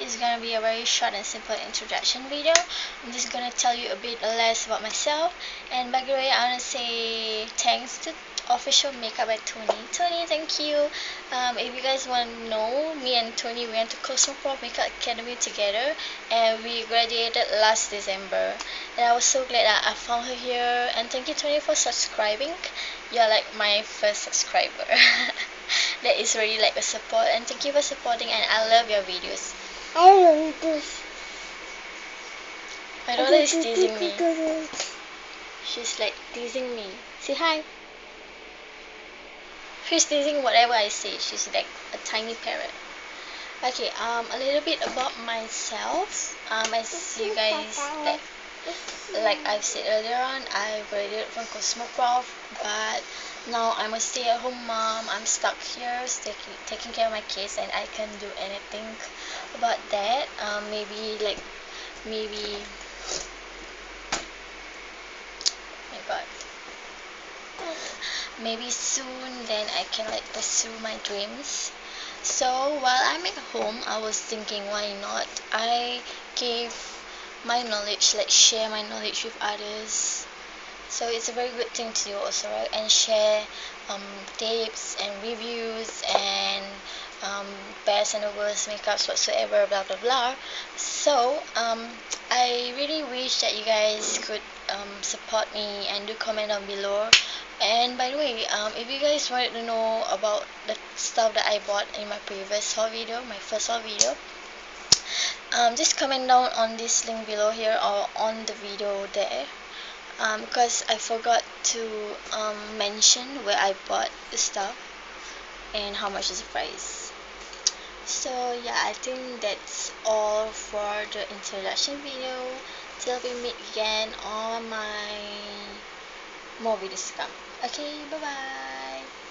is gonna be a very short and simple introduction video. I'm just gonna tell you a bit less about myself. And by the way, I wanna say thanks to Official Makeup by Tony. Tony, thank you. If you guys want to know, me and Tony went to Cosmoprof Makeup Academy together, and we graduated last December. And I was so glad that I found her here. And thank you, Tony, for subscribing. You're like my first subscriber. That is really like a support, and thank you for supporting. And I love your videos. I love this. My daughter is teasing me. She's like teasing me. Say hi. She's teasing whatever I say. She's like a tiny parrot. Okay, a little bit about myself. As you guys like I've said earlier on, I graduated from Cosmoprof, but now I'm a stay-at-home mom. I'm stuck here, taking care of my kids, and I can't do anything about that. Maybe. My God. Maybe soon then I can like pursue my dreams. So while I'm at home, I was thinking, why not I give my knowledge, like share my knowledge with others. So it's a very good thing to do also, right? And share tips and reviews and best and the worst makeups whatsoever, blah blah blah. So I really wish that you guys could support me and do comment down below. And by the way, if you guys wanted to know about the stuff that I bought in my previous haul video, my first haul video, just comment down on this link below here or on the video there, because I forgot to mention where I bought the stuff and how much is the price. So yeah, I think that's all for the introduction video. Till we meet again on my more videos to come. Okay, bye bye.